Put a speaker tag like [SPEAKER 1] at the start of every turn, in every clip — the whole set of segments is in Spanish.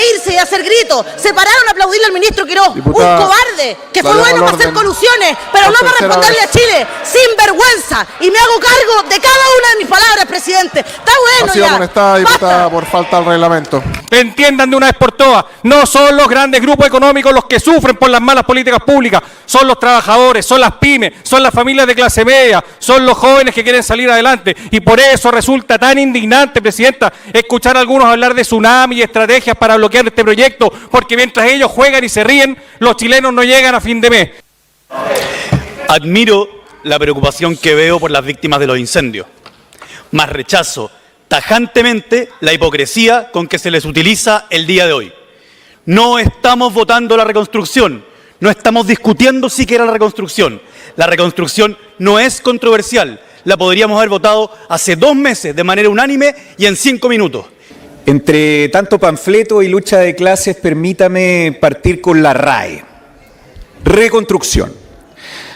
[SPEAKER 1] reírse y a hacer gritos. Se pararon a aplaudirle al ministro Quirós,
[SPEAKER 2] Diputada,
[SPEAKER 1] un cobarde que fue bueno para hacer colusiones, pero no para responderle a Chile, sin vergüenza. Y me hago cargo de cada una de mis palabras, presidente. Está bueno.
[SPEAKER 2] Ha sido
[SPEAKER 1] ya.
[SPEAKER 2] amonestada, diputada,
[SPEAKER 1] Basta.
[SPEAKER 2] por falta al reglamento.
[SPEAKER 3] Entiendan de una vez por todas, no son los grandes grupos económicos los que sufren por las malas políticas públicas, son los trabajadores, son las pymes, son las familias de clase media, son los jóvenes que quieren salir adelante. Y por eso resulta tan indignante, presidenta, escuchar a algunos hablar de tsunami y estrategias para bloquear este proyecto, porque mientras ellos juegan y se ríen, los chilenos no llegan a fin de mes.
[SPEAKER 4] Admiro la preocupación que veo por las víctimas de los incendios, mas rechazo tajantemente la hipocresía con que se les utiliza el día de hoy. No estamos votando la reconstrucción, no estamos discutiendo siquiera la reconstrucción. La reconstrucción no es controversial, la podríamos haber votado hace 2 meses de manera unánime y en 5 minutos.
[SPEAKER 5] Entre tanto panfleto y lucha de clases, permítame partir con la RAE. Reconstrucción.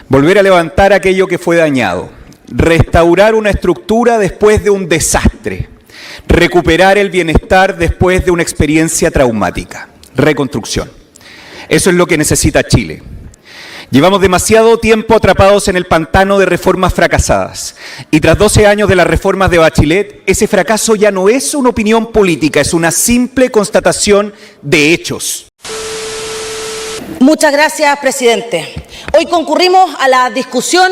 [SPEAKER 5] Volver a levantar aquello que fue dañado. Restaurar una estructura después de un desastre. Recuperar el bienestar después de una experiencia traumática. Reconstrucción. Eso es lo que necesita Chile. Llevamos demasiado tiempo atrapados en el pantano de reformas fracasadas. Y tras 12 años de las reformas de Bachelet, ese fracaso ya no es una opinión política, es una simple constatación de hechos.
[SPEAKER 1] Muchas gracias, presidente. Hoy concurrimos a la discusión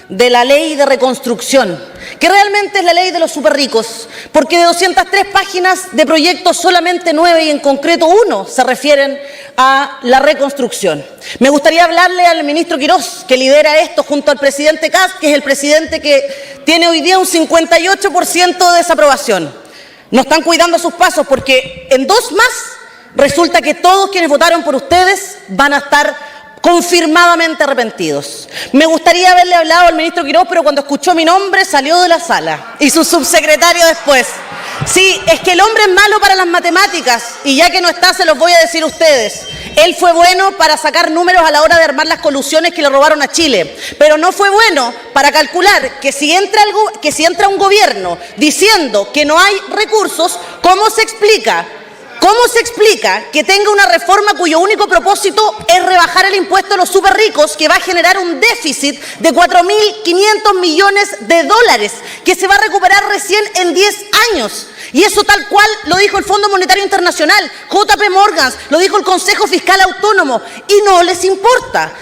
[SPEAKER 1] de la ley de reconstrucción, que realmente es la ley de los superricos, porque de 203 páginas de proyectos solamente 9 y en concreto 1 se refieren a la reconstrucción. Me gustaría hablarle al ministro Quirós, que lidera esto junto al presidente Kast, que es el presidente que tiene hoy día un 58% de desaprobación. No están cuidando sus pasos porque en 2 más resulta que todos quienes votaron por ustedes van a estar confirmadamente arrepentidos. Me gustaría haberle hablado al ministro Quirós, pero cuando escuchó mi nombre salió de la sala y su subsecretario después. Sí, es que el hombre es malo para las matemáticas y ya que no está se los voy a decir a ustedes. Él fue bueno para sacar números a la hora de armar las colusiones que le robaron a Chile, pero no fue bueno para calcular que si entra un gobierno diciendo que no hay recursos, ¿cómo se explica? ¿Cómo se explica que tenga una reforma cuyo único propósito es rebajar el impuesto a los superricos, que va a generar un déficit de 4.500 millones de dólares, que se va a recuperar recién en 10 años? Y eso tal cual lo dijo el Fondo Monetario Internacional, JP Morgan, lo dijo el Consejo Fiscal Autónomo, y no les importa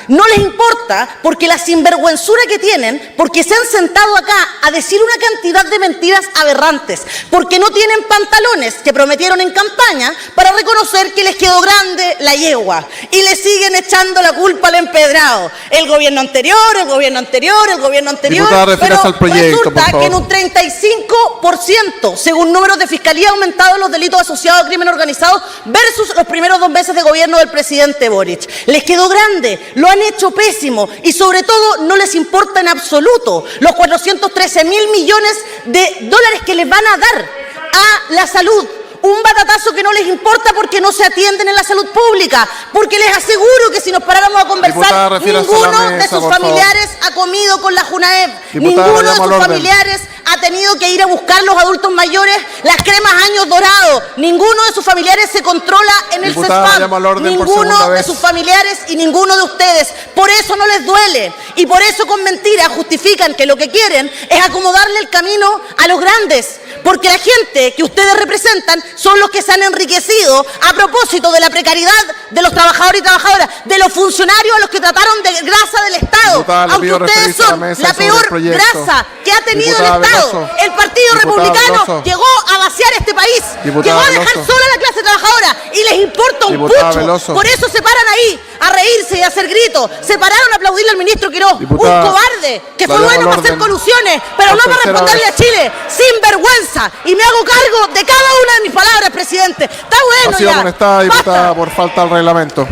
[SPEAKER 1] porque la sinvergüenzura que tienen, porque se han sentado acá a decir una cantidad de mentiras aberrantes, porque no tienen pantalones que prometieron en campaña para reconocer que les quedó grande la yegua y le siguen echando la culpa al empedrado. El gobierno anterior, el gobierno anterior, el gobierno anterior.
[SPEAKER 2] Diputada, refírase al proyecto,
[SPEAKER 1] resulta
[SPEAKER 2] por favor.
[SPEAKER 1] que en un 35%, según números de Fiscalía, ha aumentado los delitos asociados al crimen organizado versus los primeros 2 meses de gobierno del presidente Boric. Les quedó grande, lo han hecho pésimo y sobre todo no les importa en absoluto los 413.000 millones de dólares que les van a dar a la salud. Un batatazo que no les importa porque no se atienden en la salud pública, porque les aseguro que si nos paráramos a conversar, ninguno de sus familiares ha comido con la Junaep, ninguno de sus familiares ha tenido que ir a buscar los adultos mayores las cremas Años Dorados, ninguno de sus familiares se controla en el CESFAM, ninguno de sus familiares y ninguno de ustedes. Por eso no les duele y por eso con mentiras justifican que lo que quieren es acomodarle el camino a los grandes, porque la gente que ustedes representan son los que se han enriquecido a propósito de la precariedad de los trabajadores y trabajadoras, de los funcionarios a los que trataron de grasa del Estado, aunque ustedes son la peor grasa que ha tenido el Estado. El Partido Republicano llegó a vaciar este país, llegó a dejar sola a la clase trabajadora y les importa un pucho. Por eso se paran ahí a reírse y a hacer gritos. Se pararon a aplaudirle al ministro Quirós, un cobarde que fue bueno para hacer colusiones, pero no para responderle a Chile, sin vergüenza. Y me hago cargo de cada una de mis palabras, presidente. Está bueno.
[SPEAKER 2] Ha sido
[SPEAKER 1] ya.
[SPEAKER 2] amonestada, diputada, por falta al reglamento.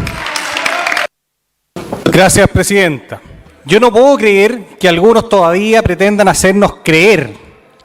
[SPEAKER 3] Gracias, presidenta. Yo no puedo creer que algunos todavía pretendan hacernos creer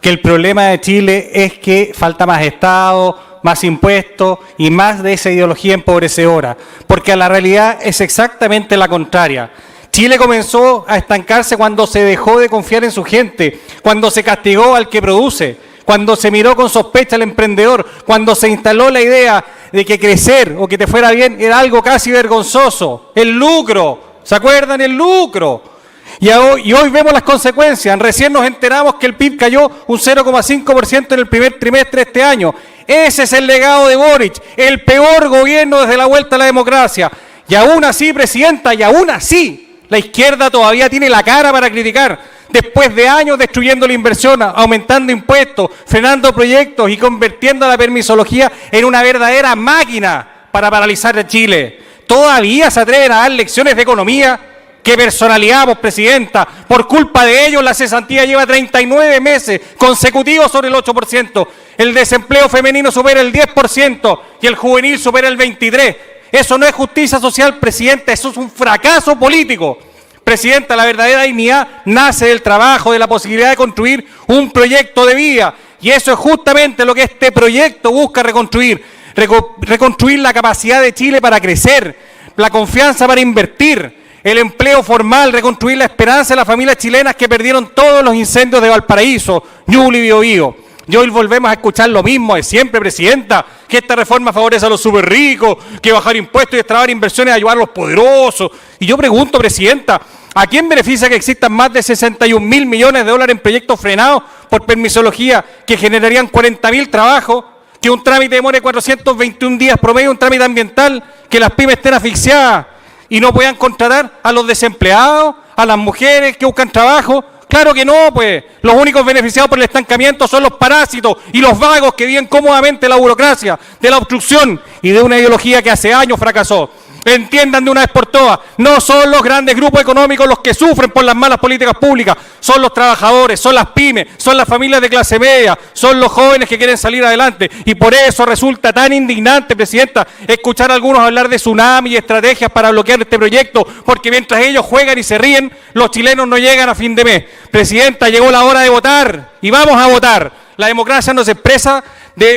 [SPEAKER 3] que el problema de Chile es que falta más Estado, más impuestos y más de esa ideología empobrecedora, porque la realidad es exactamente la contraria. Chile comenzó a estancarse cuando se dejó de confiar en su gente, cuando se castigó al que produce, cuando se miró con sospecha al emprendedor, cuando se instaló la idea de que crecer o que te fuera bien era algo casi vergonzoso. El lucro, ¿se acuerdan? El lucro. Y hoy vemos las consecuencias. Recién nos enteramos que el PIB cayó un 0,5% en el primer trimestre de este año. Ese es el legado de Boric, el peor gobierno desde la vuelta a la democracia. Y aún así, presidenta, y aún así, la izquierda todavía tiene la cara para criticar. Después de años destruyendo la inversión, aumentando impuestos, frenando proyectos y convirtiendo a la permisología en una verdadera máquina para paralizar a Chile. ¿Todavía se atreven a dar lecciones de economía? ¡Qué personalidad, vos, presidenta! Por culpa de ellos, la cesantía lleva 39 meses consecutivos sobre el 8%. El desempleo femenino supera el 10% y el juvenil supera el 23%. Eso no es justicia social, presidenta, eso es un fracaso político. Presidenta, la verdadera dignidad nace del trabajo, de la posibilidad de construir un proyecto de vida. Y eso es justamente lo que este proyecto busca reconstruir. Reconstruir la capacidad de Chile para crecer, la confianza para invertir, el empleo formal, reconstruir la esperanza de las familias chilenas que perdieron todos los incendios de Valparaíso, Ñuble y Biobío. Y hoy volvemos a escuchar lo mismo de siempre, presidenta, que esta reforma favorece a los súper ricos, que bajar impuestos y destrabar inversiones ayudar a los poderosos. Y yo pregunto, presidenta, ¿a quién beneficia que existan más de 61.000 millones de dólares en proyectos frenados por permisología que generarían 40.000 trabajos? Que un trámite demore 421 días promedio, un trámite ambiental, que las pymes estén asfixiadas y no puedan contratar a los desempleados, a las mujeres que buscan trabajo. Claro que no, pues. Los únicos beneficiados por el estancamiento son los parásitos y los vagos que viven cómodamente la burocracia, de la obstrucción y de una ideología que hace años fracasó. Entiendan de una vez por todas, no son los grandes grupos económicos los que sufren por las malas políticas públicas, son los trabajadores, son las pymes, son las familias de clase media, son los jóvenes que quieren salir adelante. Y por eso resulta tan indignante, presidenta, escuchar a algunos hablar de tsunami y estrategias para bloquear este proyecto, porque mientras ellos juegan y se ríen, los chilenos no llegan a fin de mes. Presidenta, llegó la hora de votar y vamos a votar. La democracia no se expresa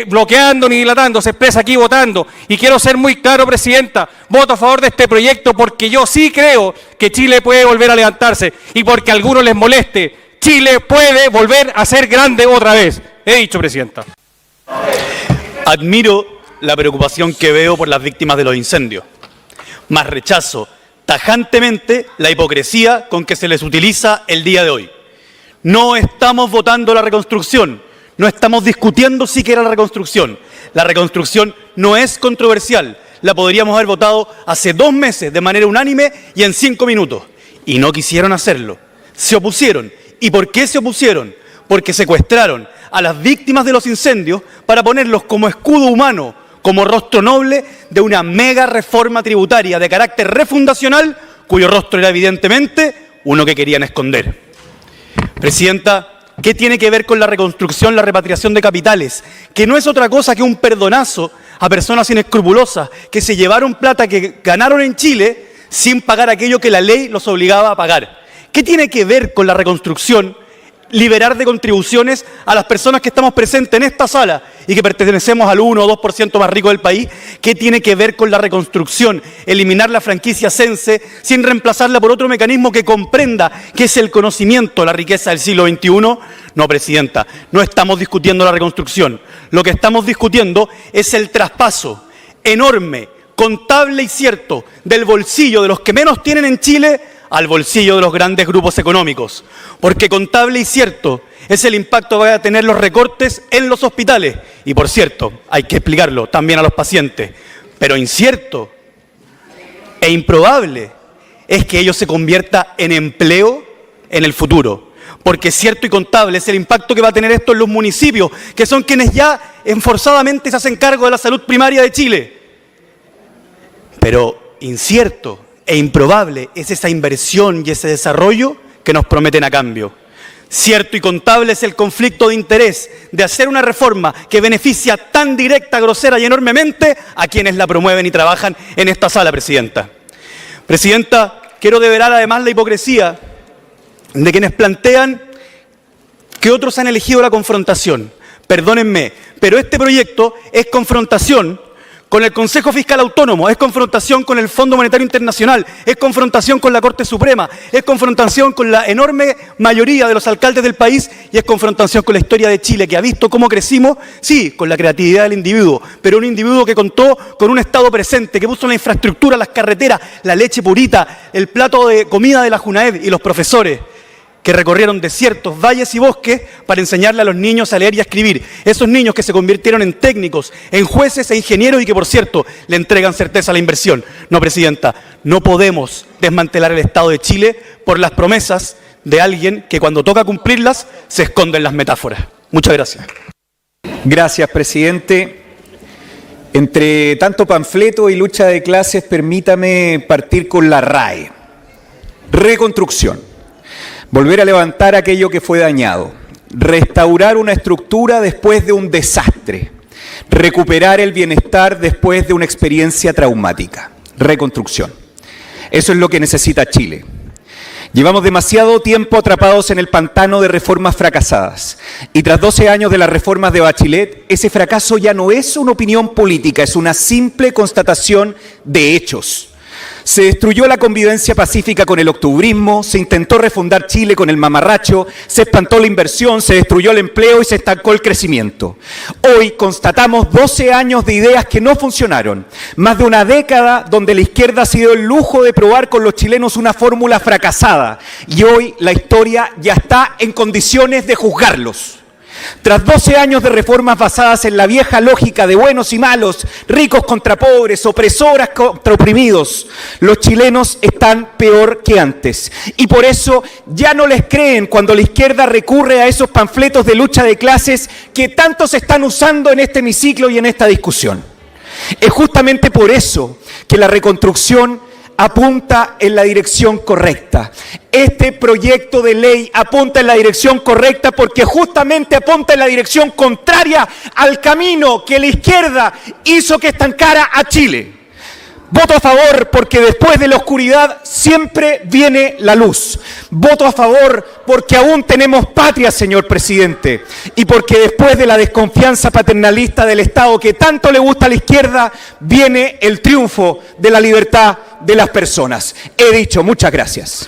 [SPEAKER 3] bloqueando ni dilatando, se expresa aquí votando. Y quiero ser muy claro, presidenta, voto a favor de este proyecto porque yo sí creo que Chile puede volver a levantarse y porque a algunos les moleste, Chile puede volver a ser grande otra vez. He dicho, presidenta.
[SPEAKER 4] Admiro la preocupación que veo por las víctimas de los incendios, mas rechazo tajantemente la hipocresía con que se les utiliza el día de hoy. No estamos votando la reconstrucción. No estamos discutiendo siquiera la reconstrucción. La reconstrucción no es controversial. La podríamos haber votado hace 2 meses de manera unánime y en 5 minutos. Y no quisieron hacerlo. Se opusieron. ¿Y por qué se opusieron? Porque secuestraron a las víctimas de los incendios para ponerlos como escudo humano, como rostro noble de una mega reforma tributaria de carácter refundacional, cuyo rostro era evidentemente uno que querían esconder. Presidenta, ¿qué tiene que ver con la reconstrucción, la repatriación de capitales? Que no es otra cosa que un perdonazo a personas inescrupulosas que se llevaron plata que ganaron en Chile sin pagar aquello que la ley los obligaba a pagar. ¿Qué tiene que ver con la reconstrucción? Liberar de contribuciones a las personas que estamos presentes en esta sala y que pertenecemos al 1 o 2% más rico del país. ¿Qué tiene que ver con la reconstrucción? Eliminar la franquicia Sense sin reemplazarla por otro mecanismo que comprenda que es el conocimiento, la riqueza del siglo XXI. No, presidenta, no estamos discutiendo la reconstrucción. Lo que estamos discutiendo es el traspaso enorme, contable y cierto, del bolsillo de los que menos tienen en Chile al bolsillo de los grandes grupos económicos. Porque contable y cierto es el impacto que van a tener los recortes en los hospitales. Y por cierto, hay que explicarlo también a los pacientes. Pero incierto e improbable es que ello se convierta en empleo en el futuro. Porque cierto y contable es el impacto que va a tener esto en los municipios, que son quienes ya enforzadamente se hacen cargo de la salud primaria de Chile. Pero incierto e improbable es esa inversión y ese desarrollo que nos prometen a cambio. Cierto y contable es el conflicto de interés de hacer una reforma que beneficia tan directa, grosera y enormemente a quienes la promueven y trabajan en esta sala, presidenta. Presidenta, quiero develar además la hipocresía de quienes plantean que otros han elegido la confrontación. Perdónenme, pero este proyecto es confrontación con el Consejo Fiscal Autónomo, es confrontación con el Fondo Monetario Internacional, es confrontación con la Corte Suprema, es confrontación con la enorme mayoría de los alcaldes del país y es confrontación con la historia de Chile, que ha visto cómo crecimos, sí, con la creatividad del individuo, pero un individuo que contó con un Estado presente, que puso la infraestructura, las carreteras, la leche purita, el plato de comida de la Junaed y los profesores que recorrieron desiertos, valles y bosques para enseñarle a los niños a leer y a escribir. Esos niños que se convirtieron en técnicos, en jueces e ingenieros y que, por cierto, le entregan certeza a la inversión. No, Presidenta, no podemos desmantelar el Estado de Chile por las promesas de alguien que cuando toca cumplirlas se esconde en las metáforas. Muchas gracias.
[SPEAKER 5] Gracias, presidente. Entre tanto panfleto y lucha de clases, permítame partir con la RAE. Reconstrucción. Volver a levantar aquello que fue dañado, restaurar una estructura después de un desastre, recuperar el bienestar después de una experiencia traumática, reconstrucción. Eso es lo que necesita Chile. Llevamos demasiado tiempo atrapados en el pantano de reformas fracasadas y tras 12 años de las reformas de Bachelet, ese fracaso ya no es una opinión política, es una simple constatación de hechos. Se destruyó la convivencia pacífica con el octubrismo, se intentó refundar Chile con el mamarracho, se espantó la inversión, se destruyó el empleo y se estancó el crecimiento. Hoy constatamos 12 años de ideas que no funcionaron, más de una década donde la izquierda ha sido el lujo de probar con los chilenos una fórmula fracasada y hoy la historia ya está en condiciones de juzgarlos. Tras 12 años de reformas basadas en la vieja lógica de buenos y malos, ricos contra pobres, opresoras contra oprimidos, los chilenos están peor que antes. Y por eso ya no les creen cuando la izquierda recurre a esos panfletos de lucha de clases que tanto se están usando en este hemiciclo y en esta discusión. Es justamente por eso que la reconstrucción apunta en la dirección correcta. Este proyecto de ley apunta en la dirección correcta porque justamente apunta en la dirección contraria al camino que la izquierda hizo que estancara a Chile. Voto a favor porque después de la oscuridad siempre viene la luz. Voto a favor porque aún tenemos patria, señor presidente, y porque después de la desconfianza paternalista del Estado que tanto le gusta a la izquierda, viene el triunfo de la libertad de las personas. He dicho, muchas gracias.